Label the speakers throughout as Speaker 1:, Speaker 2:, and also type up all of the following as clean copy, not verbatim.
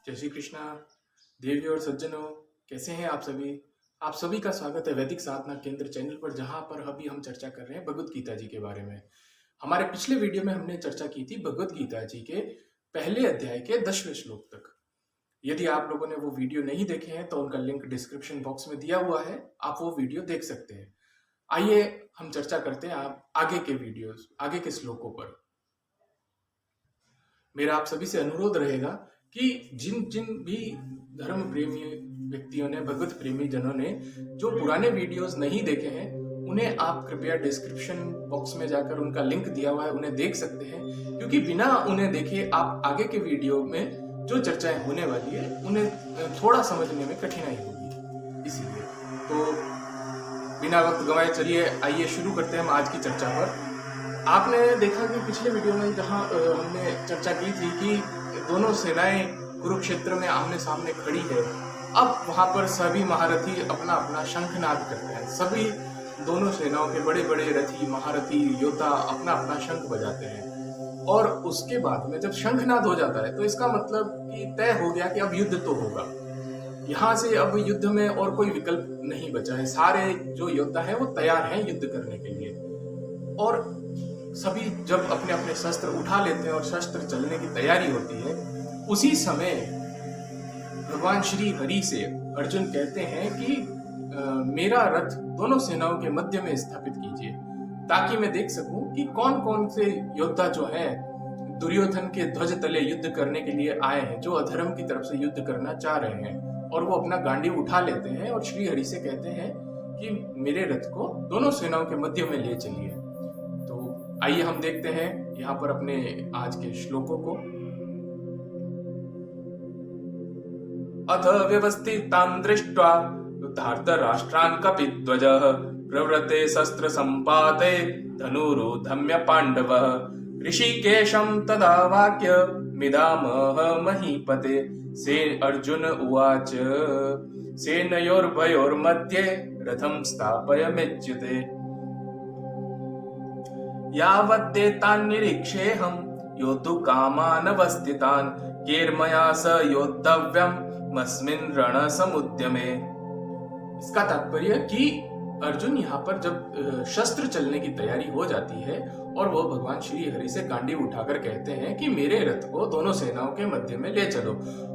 Speaker 1: जय श्री कृष्णा। देवी और सज्जनों, कैसे हैं आप सभी। आप सभी का स्वागत है वैदिक साधना केंद्र चैनल पर, जहां पर अभी हम चर्चा कर रहे हैं भगवत गीता जी के बारे में। हमारे पिछले वीडियो में हमने चर्चा की थी भगवत गीता जी के पहले अध्याय के 10वें श्लोक तक। यदि आप लोगों ने वो वीडियो नहीं देखे हैं तो उनका लिंक डिस्क्रिप्शन बॉक्स में दिया हुआ है, आप वो वीडियो देख सकते हैं। आइए हम चर्चा करते हैं आप आगे के श्लोकों पर। मेरा आप सभी से अनुरोध रहेगा कि जिन जिन भी धर्म प्रेमी व्यक्तियों ने, भगवत प्रेमी जनों ने जो पुराने वीडियोस नहीं देखे हैं, उन्हें आप कृपया डिस्क्रिप्शन बॉक्स में जाकर उनका लिंक दिया हुआ है, उन्हें देख सकते हैं। क्योंकि बिना उन्हें देखे आप आगे के वीडियो में जो चर्चाएं होने वाली है उन्हें थोड़ा समझने में कठिनाई होगी। इसीलिए तो बिना वक्त गंवाए चलिए आइए शुरू करते हैं हम आज की चर्चा पर। आपने देखा कि पिछले वीडियो में जहां हमने चर्चा की थी कि दोनों सेनाएं कुरुक्षेत्र में आमने सामने खड़ी है। अब वहां पर सभी महारथी अपना अपना शंखनाद करते हैं। सभी दोनों सेनाओं के बड़े बड़े रथी, महारथी, योद्धा अपना अपना शंख बजाते हैं। और उसके बाद में जब शंखनाद हो जाता है तो इसका मतलब कि तय हो गया कि अब युद्ध तो होगा। यहाँ से अब युद्ध में और कोई विकल्प नहीं बचा है। सारे जो योद्धा है वो तैयार हैं युद्ध करने के लिए। और सभी जब अपने अपने शस्त्र उठा लेते हैं और शस्त्र चलने की तैयारी होती है, उसी समय भगवान श्री हरि से अर्जुन कहते हैं कि मेरा रथ दोनों सेनाओं के मध्य में स्थापित कीजिए, ताकि मैं देख सकूं कि कौन कौन से योद्धा जो हैं दुर्योधन के ध्वज तले युद्ध करने के लिए आए हैं, जो अधर्म की तरफ से युद्ध करना चाह रहे हैं। और वो अपना गांडी उठा लेते हैं और श्री हरि से कहते हैं कि मेरे रथ को दोनों सेनाओं के मध्य में ले चलिए। आइए हम देखते हैं यहाँ पर अपने आज के श्लोकों को। अथ व्यवस्थितान् दृष्ट्वा धार्तराष्ट्रान् कपिध्वजः प्रवृते शस्त्र संपाते धनुरुधम्य पांडवः ऋषिकेशं तदा वाक्य मिदामह महीपते। सेन अर्जुन उवाच सेनयोर्भयोर्मध्ये रथं स्थापयमेच्युते। यावद्देतान् निरीक्षेऽहं योद्धुकामानवस्थितान् केर्मया स योद्धव्यम् मस्मिन् रणसमुद्यमे। इसका तात्पर्य कि अर्जुन यहाँ पर जब शस्त्र चलने की तैयारी हो जाती है और वो भगवान श्री हरि से गांडी उठाकर कहते हैं कि मेरे रथ को दोनों सेनाओं के मध्य में ले चलो,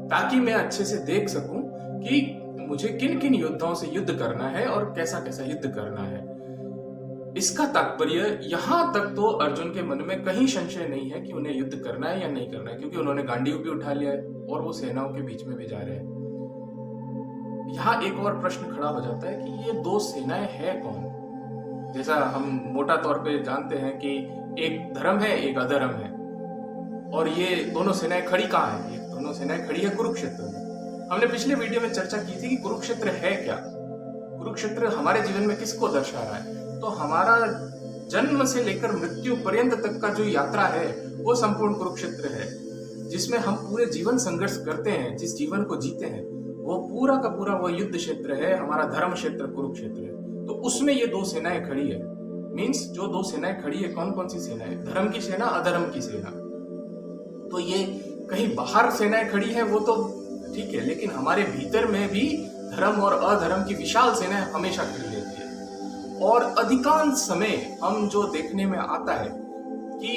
Speaker 1: ताकि मैं अच्छे से देख सकूं कि मुझे किन किन योद्धाओं से युद्ध करना है और कैसा कैसा युद्ध करना है। इसका तात्पर्य यहाँ तक तो अर्जुन के मन में कहीं संशय नहीं है कि उन्हें युद्ध करना है या नहीं करना है, क्योंकि उन्होंने गांडीव भी उठा लिया है और वो सेनाओं के बीच में भी जा रहे हैं। यहाँ एक और प्रश्न खड़ा हो जाता है कि ये दो सेनाएं हैं कौन। जैसा हम मोटा तौर पे जानते हैं कि एक धर्म है, एक अधर्म है, और ये दोनों सेनाएं खड़ी कहाँ है? ये दोनों सेनाएं खड़ी है कुरुक्षेत्र में। हमने पिछले वीडियो में चर्चा की थी कि कुरुक्षेत्र है क्या, कुरुक्षेत्र हमारे जीवन में किसको दर्शा रहा है। तो हमारा जन्म से लेकर मृत्यु पर्यंत तक का जो यात्रा है वो संपूर्ण कुरुक्षेत्र है, जिसमें हम पूरे जीवन संघर्ष करते हैं, जिस जीवन को जीते हैं वो पूरा का पूरा वो युद्ध क्षेत्र है, हमारा धर्म क्षेत्र कुरुक्षेत्र है। तो उसमें ये दो सेनाएं खड़ी है। मीन्स जो दो सेनाएं खड़ी है, कौन कौन सी सेना है? धर्म की सेना, अधर्म की सेना। तो ये कहीं बाहर सेनाएं खड़ी है वो तो ठीक है, लेकिन हमारे भीतर में भी धर्म और अधर्म की विशाल सेनाएं हमेशा खड़ी रहती है। और अधिकांश समय हम जो देखने में आता है कि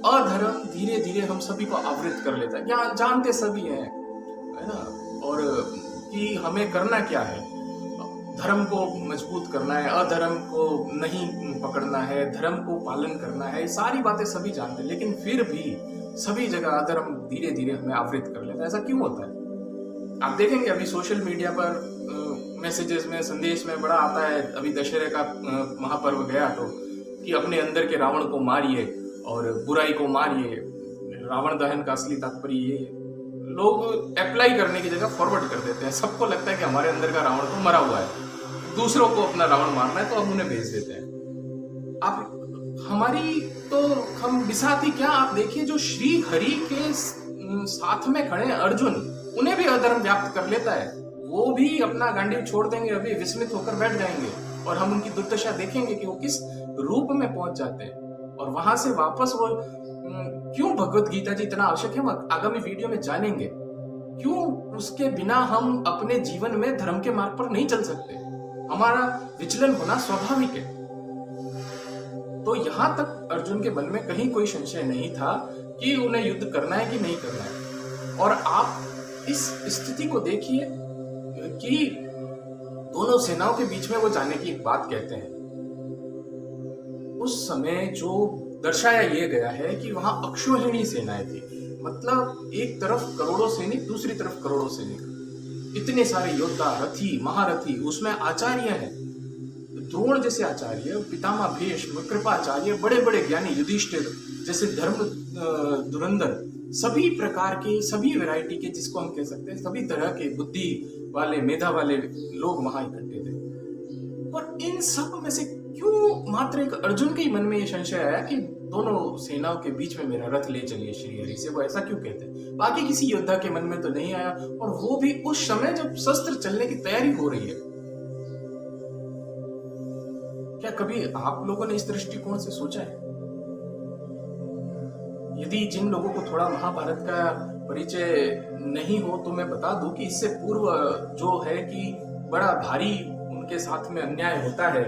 Speaker 1: अधर्म धीरे धीरे हम सभी को आवृत कर लेता है। क्या जानते सभी हैं, है ना, और कि हमें करना क्या है, धर्म को मजबूत करना है, अधर्म को नहीं पकड़ना है, धर्म को पालन करना है, सारी बातें सभी जानते हैं। लेकिन फिर भी सभी जगह अधर्म धीरे धीरे हमें आवृत कर लेता है। ऐसा क्यों होता है? आप देखेंगे अभी सोशल मीडिया पर मैसेजेस में, संदेश में बड़ा आता है। अभी दशहरे का महापर्व गया तो कि अपने अंदर के रावण को मारिए और बुराई को मारिए। रावण दहन का असली तात्पर्य ये है। लोग अप्लाई करने की जगह फॉरवर्ड कर देते हैं। सबको लगता है कि हमारे अंदर का रावण तो मरा हुआ है, दूसरों को अपना रावण मारना है, तो हम उन्हें भेज देते हैं। आप हमारी तो हम बिसाती क्या, आप देखिए जो श्री हरि के साथ में खड़े हैं अर्जुन, उन्हें भी अधर्म व्याप्त कर लेता है। वो भी अपना गांडीव छोड़ देंगे, अभी विस्मित होकर बैठ जाएंगे और हम उनकी दुर्दशा देखेंगे कि वो किस रूप में पहुंच जाते हैं। और वहां से वापस वो क्यों भगवत गीता जी इतना आवश्यक है, हम आगामी वीडियो में जानेंगे। क्यों उसके बिना हम अपने जीवन में धर्म के मार्ग पर नहीं चल सकते? हमारा विचलन होना स्वाभाविक है। तो यहां तक अर्जुन के मन में कहीं कोई संशय नहीं था कि उन्हें युद्ध करना है कि नहीं करना है। और आप इस स्थिति को देखिए कि दोनों सेनाओं के बीच में वो जाने की एक बात कहते हैं। उस समय जो दर्शाया ये गया है कि वहां अक्षौहिणी सेनाएं थी, मतलब एक तरफ करोड़ों सैनिक, दूसरी तरफ करोड़ों सैनिक, इतने सारे योद्धा, रथी, महारथी, उसमें आचार्य हैं, द्रोण जैसे आचार्य, पितामह भीष्म, कृपाचार्य, बड़े बड़े ज्ञानी युधिष्ठिर जैसे धर्म धुरंधर, सभी प्रकार के, सभी वैरायटी के, जिसको हम कह सकते हैं सभी तरह के बुद्धि वाले, मेधा वाले लोग वहां इकट्ठे थे। और इन सब में से क्यों मात्र एक अर्जुन के ही मन में ये संशय आया कि दोनों सेनाओं के बीच में मेरा रथ ले चलिए श्री हरि से? वो ऐसा क्यों कहते हैं? बाकी किसी योद्धा के मन में तो नहीं आया, और वो भी उस समय जब शस्त्र चलने की तैयारी हो रही है। क्या कभी आप लोगों ने इस दृष्टिकोण से सोचा है? यदि जिन लोगों को थोड़ा महाभारत का परिचय नहीं हो तो मैं बता दूं कि इससे पूर्व जो है कि बड़ा भारी उनके साथ में अन्याय होता है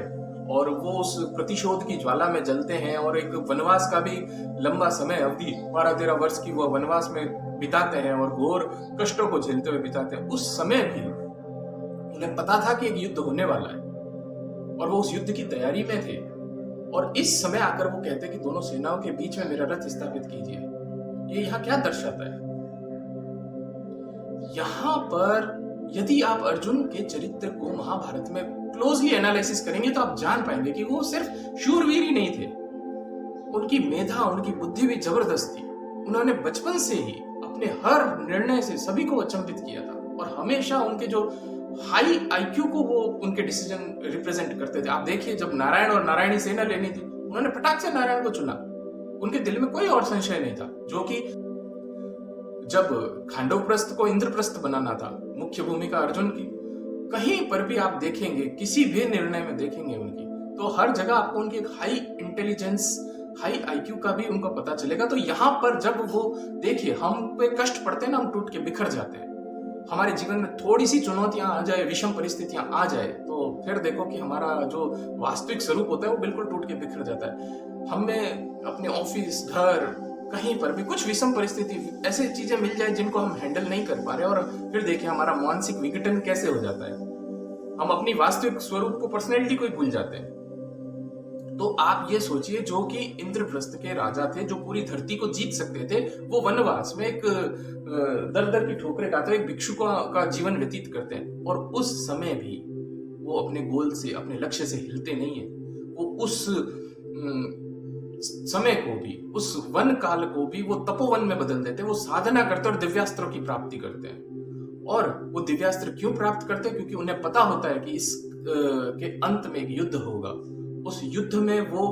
Speaker 1: और वो उस प्रतिशोध की ज्वाला में जलते हैं, और एक वनवास का भी लंबा समय अवधि 12-13 वर्ष की वो वनवास में बिताते हैं और घोर कष्टों को झेलते हुए बिताते हैं। उस समय भी उन्हें पता था कि एक युद्ध होने वाला है और वो उस युद्ध की तैयारी में थे। और इस समय आकर वो कहते हैं कि दोनों सेनाओं के बीच में मेरा रथ स्थापित कीजिए। ये यहाँ क्या दर्शाता है? यहाँ पर यदि आप अर्जुन के चरित्र को महाभारत में क्लोजली एनालिसिस करेंगे तो आप जान पाएंगे कि वो सिर्फ शूरवीर ही नहीं थे, उनकी मेधा, उनकी बुद्धि भी जबरदस्त थी। उन्होंने बचपन से ही अपने हर निर्णय से सभी को अचंभित किया था, और हमेशा उनके जो हाई आईक्यू को वो उनके डिसीजन रिप्रेजेंट करते थे। आप देखिए, जब नारायण और नारायणी सेना लेनी थी, उन्होंने फटाक से नारायण को चुना। उनके दिल में कोई और संशय नहीं था। जो कि जब खांडवप्रस्थ को इंद्रप्रस्थ बनाना था, मुख्य भूमिका अर्जुन की, कहीं पर भी आप देखेंगे, किसी भी निर्णय में देखेंगे उनकी, तो हर जगह आपको उनकी एक हाई इंटेलिजेंस, हाई आईक्यू का भी उनको पता चलेगा। तो यहाँ पर जब वो देखिए, हम पे कष्ट पड़ते हैं ना, हम टूट के बिखर जाते हैं। हमारे जीवन में थोड़ी सी चुनौतियां आ जाए, विषम परिस्थितियां आ जाए, तो फिर देखो कि हमारा जो वास्तविक स्वरूप होता है वो बिल्कुल टूट के बिखर जाता है। हमें अपने ऑफिस, घर, कहीं पर भी कुछ विषम परिस्थिति, ऐसे चीजें मिल जाए जिनको हम हैंडल नहीं कर पा रहे, और फिर देखिए हमारा मानसिक विघटन कैसे हो जाता है। हम अपनी वास्तविक स्वरूप को, पर्सनैलिटी को ही भूल जाते हैं। तो आप ये सोचिए, जो कि इंद्रप्रस्थ के राजा थे, जो पूरी धरती को जीत सकते थे, वो वनवास में एक दर दर की ठोकरें खाते, एक भिक्षु का जीवन व्यतीत करते हैं, और उस समय भी वो अपने गोल से, अपने लक्ष्य से हिलते नहीं है। वो उस समय को भी, उस वन काल को भी वो तपोवन में बदल देते हैं। वो साधना करते और दिव्यास्त्रों की प्राप्ति करते हैं। और वो दिव्यास्त्र क्यों प्राप्त करते हैं? क्योंकि उन्हें पता होता है कि इस के अंत में एक युद्ध होगा। उस युद्ध में वो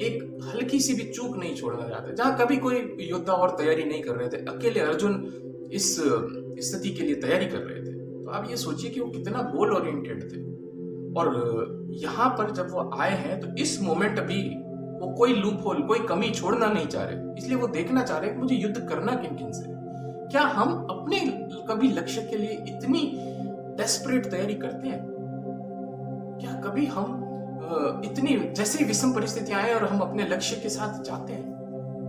Speaker 1: एक हल्की सी भी चूक नहीं छोड़ना चाहते। जहां कभी कोई योद्धा और तैयारी नहीं कर रहे थे, अकेले अर्जुन इस स्थिति के लिए तैयारी कर रहे थे। तो आप ये सोचिए कि वो कितना गोल ओरिएंटेड थे। और यहाँ पर जब वो आए हैं, तो इस मोमेंट भी वो कोई लूप होल, कोई कमी छोड़ना नहीं चाह रहे। इसलिए वो देखना चाह रहे कि मुझे युद्ध करना किन किन से। क्या हम अपने कभी लक्ष्य के लिए इतनी डेस्परेट तैयारी करते हैं? क्या कभी हम इतनी, जैसे विषम परिस्थितियां आए और हम अपने लक्ष्य के साथ जाते हैं?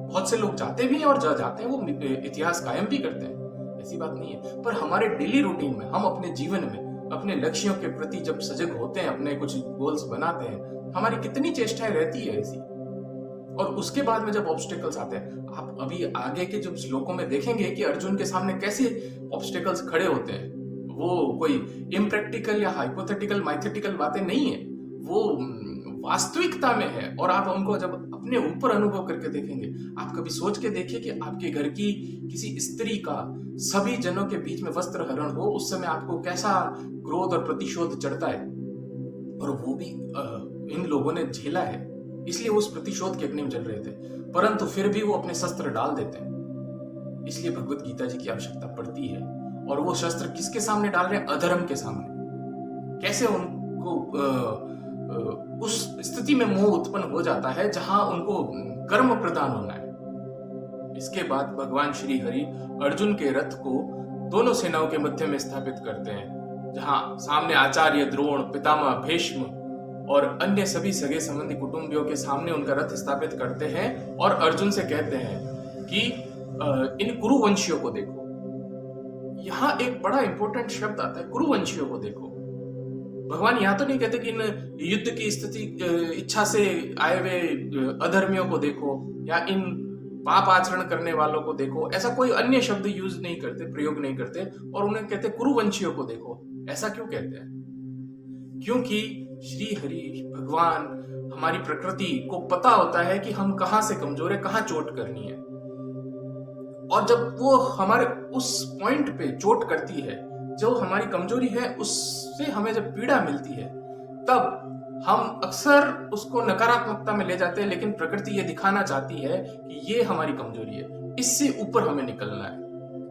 Speaker 1: बहुत से लोग जाते भी हैं और जाते हैं, वो इतिहास कायम भी करते हैं, ऐसी बात नहीं है। पर हमारे डेली रूटीन में, हम अपने जीवन में अपने लक्ष्यों के प्रति जब सजग होते हैं, अपने कुछ गोल्स बनाते हैं, हमारी कितनी चेष्टाएं रहती है ऐसी। और उसके बाद में जब ऑब्स्टेकल्स आते हैं, आप अभी आगे के जब श्लोकों में देखेंगे कि अर्जुन के सामने कैसे ऑब्स्टेकल्स खड़े होते हैं। वो कोई इम्प्रैक्टिकल या हाइपोथेटिकल, माइथेटिकल बातें नहीं है, वो वास्तविकता में है। और आप उनको जब अपने ऊपर अनुभव करके देखेंगे, आप कभी सोच के देखिए कि आपके घर की किसी स्त्री का सभी जनों के बीच में वस्त्र हरण हो, उस समय आपको कैसा क्रोध और प्रतिशोध चढ़ता है। और वो भी इन लोगों ने झेला है, इसलिए उस प्रतिशोध के अग्नि में जल रहे थे, परंतु फिर भी वो अपने शस्त्र डाल देते हैं। इसलिए भगवत गीता जी की आवश्यकता पड़ती है। और वो शस्त्र किसके सामने डाल रहे हैं? अधर्म के सामने। कैसे उनको उस स्थिति में मोह उत्पन्न हो जाता है जहां उनको कर्म प्रदान होना है। इसके बाद भगवान श्री हरि अर्जुन के रथ को दोनों सेनाओं के मध्य में स्थापित करते हैं, जहां सामने आचार्य द्रोण, पितामह भीष्म और अन्य सभी सगे संबंधी कुटुंबियों के सामने उनका रथ स्थापित करते हैं और अर्जुन से कहते हैं कि इन कुरुवंशियों को देखो। यहां एक बड़ा इंपॉर्टेंट शब्द आता है, कुरुवंशियों को देखो। भगवान यहां तो नहीं कहते कि इन युद्ध की स्थिति इच्छा से आए हुए अधर्मियों को देखो या इन पाप आचरण करने वालों को देखो, ऐसा कोई अन्य शब्द यूज नहीं करते, प्रयोग नहीं करते, और उन्हें कहते कुरुवंशियों को देखो। ऐसा क्यों कहते हैं? क्योंकि श्री हरि भगवान हमारी प्रकृति को पता होता है कि हम कहां से कमजोर है, कहां चोट करनी है, और जब वो हमारे उस पॉइंट पे चोट करती है, जो हमारी कमजोरी है, उससे हमें जब पीड़ा मिलती है, तब हम अक्सर उसको नकारात्मकता में ले जाते हैं, लेकिन प्रकृति ये दिखाना चाहती है कि ये हमारी कमजोरी है, इससे ऊपर हमें निकलना है,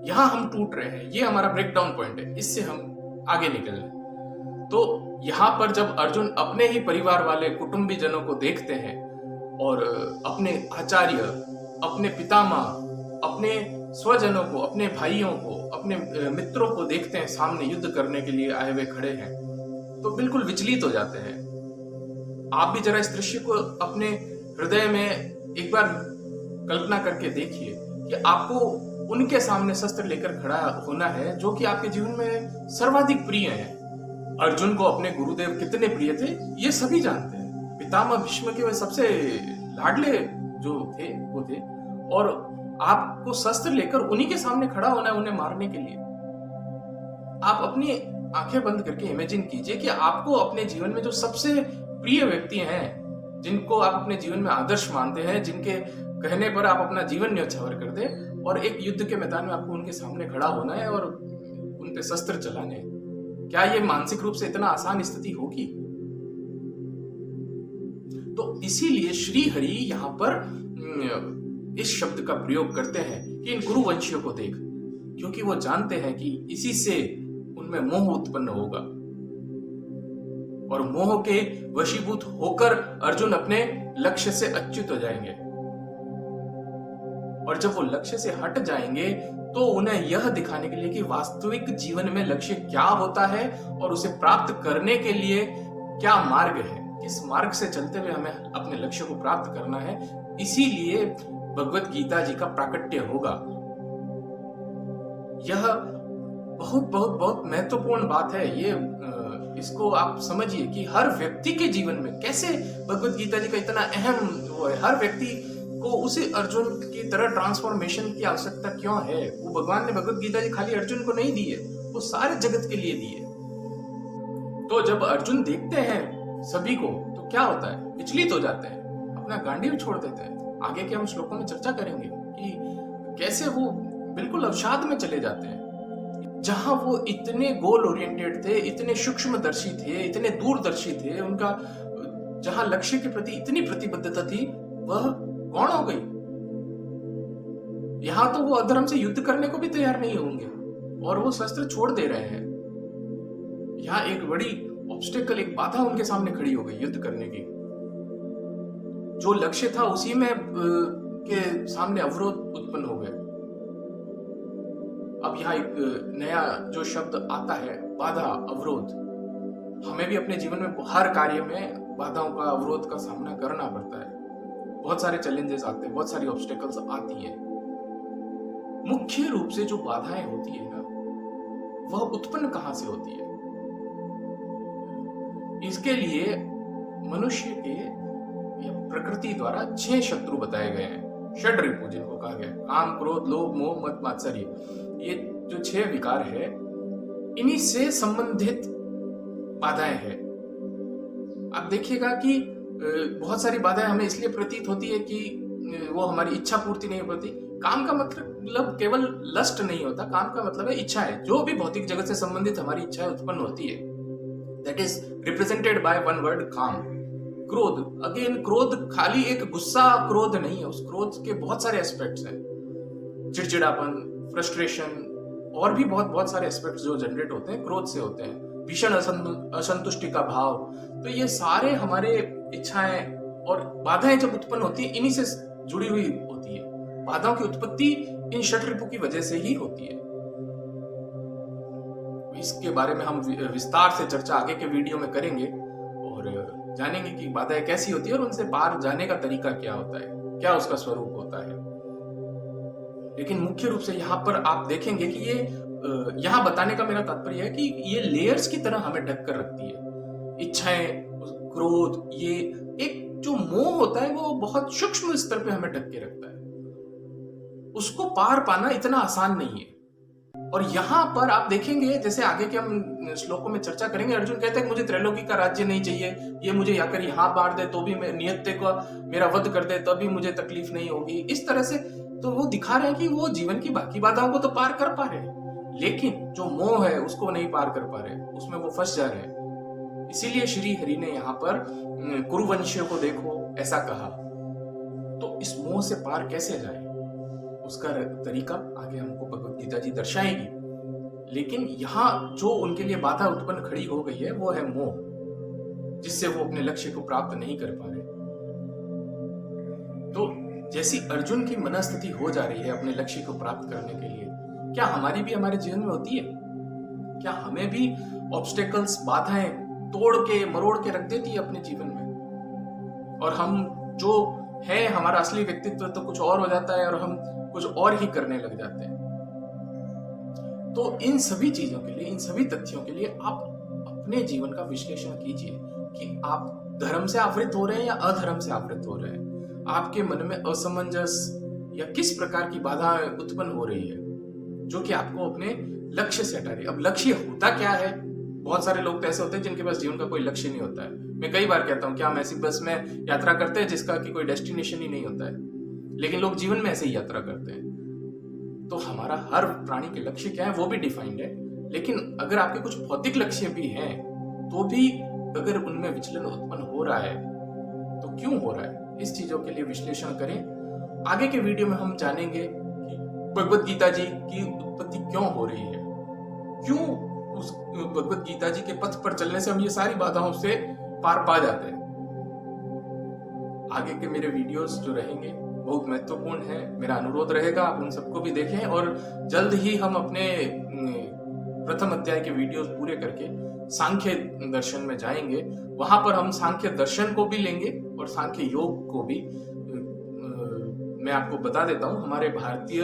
Speaker 1: यहां हम टूट रहे हैं, ये हमारा ब्रेकडाउन पॉइंट है, इससे हम आगे निकलना है। तो यहां पर जब अर्जुन अपने ही परिवार वाले कुटुंबी जनों को देखते हैं और अपने आचार्य, अपने पितामह, अपने स्वजनों को, अपने भाइयों को, अपने मित्रों को देखते हैं सामने युद्ध करने के लिए आए हुए खड़े हैं, तो बिल्कुल विचलित हो जाते हैं। आप भी जरा इस दृश्य को अपने हृदय में एक बार कल्पना करके देखिए कि आपको उनके सामने शस्त्र लेकर खड़ा होना है जो कि आपके जीवन में सर्वाधिक प्रिय है। अर्जुन को अपने गुरुदेव कितने प्रिय थे ये सभी जानते हैं। पितामह भीष्म के वे सबसे लाडले जो थे वो थे, और आपको शस्त्र लेकर उन्हीं के सामने खड़ा होना है उन्हें मारने के लिए। आप अपनी आंखें बंद करके इमेजिन कीजिए कि आपको अपने जीवन में जो सबसे प्रिय व्यक्ति हैं, जिनको आप अपने जीवन में आदर्श मानते हैं, जिनके कहने पर आप अपना जीवन न्यौछावर कर दे, और एक युद्ध के मैदान में आपको उनके सामने खड़ा होना है और उन पे शस्त्र चलाने हैं। क्या ये मानसिक रूप से इतना आसान स्थिति होगी? तो इसीलिए श्री हरि यहां पर इस शब्द का प्रयोग करते हैं कि इन कुरुवंशियों को देख, क्योंकि वो जानते हैं कि इसी से उनमें मोह उत्पन्न होगा, और मोह के वशीभूत होकर अर्जुन अपने लक्ष्य से अच्युत हो जाएंगे, और जब वो लक्ष्य से हट जाएंगे तो उन्हें यह दिखाने के लिए कि वास्तविक जीवन में लक्ष्य क्या होता है और उसे प्राप्त करने के लिए क्या मार्ग है, किस मार्ग से चलते हुए हमें अपने लक्ष्य को प्राप्त करना है, इसीलिए भगवत गीता जी का प्राकट्य होगा। यह बहुत बहुत बहुत महत्वपूर्ण बात है। ये इसको आप समझिए कि हर व्यक्ति के जीवन में कैसे भगवत गीता जी का इतना अहम वो है। हर व्यक्ति को उसी अर्जुन की तरह ट्रांसफॉर्मेशन की आवश्यकता क्यों है? वो भगवान ने भगवत गीता जी खाली अर्जुन को नहीं दी है, वो सारे जगत के लिए दी है। तो जब अर्जुन देखते हैं सभी को तो क्या होता है? विचलित हो जाते हैं, अपना गांडीव छोड़ देते हैं। आगे के हम श्लोकों में चर्चा करेंगे कि कैसे वो बिल्कुल अवसाद में चले जाते हैं। जहां वो इतने गोल ओरिएंटेड थे, इतने सूक्ष्मदर्शी थे, इतने दूरदर्शी थे, उनका जहां लक्ष्य के प्रति इतनी प्रतिबद्धता थी, वह कौन हो गई? यहां तो वो अधर्म से युद्ध करने को भी तैयार नहीं होंगे और वो शस्त्र छोड़ दे रहे हैं। यहां एक बड़ी ऑब्स्टेकल, एक बाधा उनके सामने खड़ी हो गई युद्ध करने की। जो लक्ष्य था उसी में के सामने अवरोध उत्पन्न हो गए। अब यहाँ एक नया जो शब्द आता है, बाधा, अवरोध। हमें भी अपने जीवन में हर कार्य में बाधाओं का, अवरोध का सामना करना पड़ता है। बहुत सारे चैलेंजेस आते हैं, बहुत सारी ऑब्स्टेकल्स आती हैं। मुख्य रूप से जो बाधाएं होती है ना, वह उत्पन्न कहां से होती है? इसके लिए मनुष्य के प्रकृति द्वारा 6 शत्रु बताए गए हैं, षड्रिपु जिनको कहा गया, काम, क्रोध, लोभ, मोह, मद, मात्सर्य। ये जो 6 विकार है, इन्हीं से संबंधित बाधाएं हैं। आप देखिएगा कि बहुत सारी बाधाएं हमें इसलिए प्रतीत होती है कि वो हमारी इच्छा पूर्ति नहीं हो पाती। काम का मतलब केवल लस्ट नहीं होता, काम का मतलब है इच्छा है। जो भी भौतिक जगत से संबंधित हमारी इच्छाएं उत्पन्न होती है, that is represented by one word, काम। क्रोध, अगेन क्रोध खाली एक गुस्सा क्रोध नहीं है, उस क्रोध के बहुत सारे एस्पेक्ट्स हैं। चिड़चिड़ापन, फ्रस्ट्रेशन और भी बहुत बहुत सारे एस्पेक्ट्स जो जनरेट होते हैं क्रोध से होते हैं। भीषण असंतुष्टि का भाव। तो ये सारे हमारे इच्छाएं और बाधाएं जब उत्पन्न होती है, इन्हीं से जुड़ी हुई होती है। बाधाओं की उत्पत्ति इन षड्रिपु की वजह से ही होती है। इसके बारे में हम विस्तार से चर्चा आगे के वीडियो में करेंगे और जानेंगे कि बाधाएं कैसी होती है और उनसे पार जाने का तरीका क्या होता है, क्या उसका स्वरूप होता है। लेकिन मुख्य रूप से यहाँ पर आप देखेंगे कि ये यहाँ बताने का मेरा तात्पर्य है कि ये लेयर्स की तरह हमें ढक कर रखती है। इच्छाएं, क्रोध, ये एक जो मोह होता है वो बहुत सूक्ष्म स्तर पे हमें ढक के रखता है। उसको पार पाना इतना आसान नहीं है। और यहां पर आप देखेंगे, जैसे आगे के हम श्लोकों में चर्चा करेंगे, अर्जुन कहते हैं मुझे त्रैलोकी का राज्य नहीं चाहिए, ये मुझे आकर यहाँ मार दे तो भी मैं नियत्ते को मेरा वध कर दे तभी मुझे तकलीफ नहीं होगी। इस तरह से तो वो दिखा रहे हैं कि वो जीवन की बाकी बाधाओं को तो पार कर पा रहे हैं, लेकिन जो मोह है उसको नहीं पार कर पा रहे, उसमें वो फंस जा रहे हैं। इसीलिए श्री हरि ने यहाँ पर कुरुवंशियों को देखो ऐसा कहा। तो इस मोह से पार कैसे जाए, उसका तरीका आगे हमको भगवत गीता जी दर्शाएगी। लेकिन यहाँ जो उनके लिए बाधा उत्पन्न खड़ी हो गई है वो है मोह, जिससे वो अपने लक्ष्य को प्राप्त नहीं कर पा रहे। तो जैसी अर्जुन की मनस्थिति हो जा रही है अपने लक्ष्य को प्राप्त करने के लिए, क्या हमारी भी हमारे जीवन में होती है? क्या हमें भी ऑब्स्टेकल्स, बाधाएं तोड़ के मरोड़ के रख देती है अपने जीवन में, और हम जो है हमारा असली व्यक्तित्व तो कुछ और हो जाता है और हम कुछ और ही करने लग जाते हैं। तो इन सभी चीजों के लिए, इन सभी तथ्यों के लिए आप अपने जीवन का विश्लेषण कीजिए कि आप धर्म से आवृत हो रहे हैं या अधर्म से आवृत हो रहे हैं। आपके मन में असमंजस या किस प्रकार की बाधा उत्पन्न हो रही है जो कि आपको अपने लक्ष्य से हटा रही है। अब लक्ष्य होता क्या है? बहुत सारे लोग तो ऐसे होते हैं जिनके पास जीवन का कोई लक्ष्य नहीं होता है। मैं कई बार कहता हूँ क्या हम ऐसी बस में यात्रा करते हैं जिसका कि कोई डेस्टिनेशन ही नहीं होता है, लेकिन लोग जीवन में ऐसे ही यात्रा करते हैं। तो हमारा हर प्राणी के लक्ष्य क्या है वो भी डिफाइंड है, लेकिन अगर आपके कुछ भौतिक लक्ष्य भी हैं तो भी अगर उनमें विचलन उत्पन्न हो रहा है तो क्यों हो रहा है, इस चीजों के लिए विश्लेषण करें। आगे के वीडियो में हम जानेंगे कि भगवत गीता जी की उत्पत्ति क्यों हो रही है, क्यों उस भगवत गीता जी के पथ पर चलने से हम ये सारी बाधाओं से पार पा जाते हैं। आगे के मेरे वीडियोस जो रहेंगे बहुत महत्वपूर्ण है, मेरा अनुरोध रहेगा आप उन सबको भी देखें। और जल्द ही हम अपने प्रथम अध्याय के वीडियोस पूरे करके सांख्य दर्शन में जाएंगे। वहां पर हम सांख्य दर्शन को भी लेंगे और सांख्य योग को भी। मैं आपको बता देता हूं, हमारे भारतीय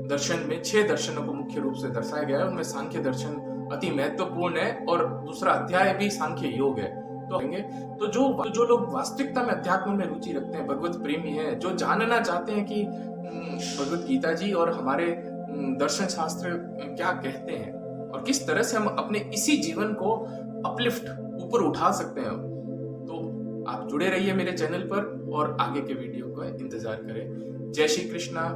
Speaker 1: दर्शन में 6 दर्शनों को मुख्य रूप से दर्शाया गया है, उनमें सांख्य दर्शन अति महत्वपूर्ण है और दूसरा अध्याय भी सांख्य योग है। तो जो लोग वास्तविकता में अध्यात्म में रुचि रखते हैं, भगवत प्रेमी हैं, जो जानना चाहते हैं कि भगवत गीता जी और हमारे दर्शन शास्त्र क्या कहते हैं और किस तरह से हम अपने इसी जीवन को अपलिफ्ट, ऊपर उठा सकते हैं, तो आप जुड़े रहिए मेरे चैनल पर और आगे के वीडियो का इंतजार करें। जय श्री कृष्णा।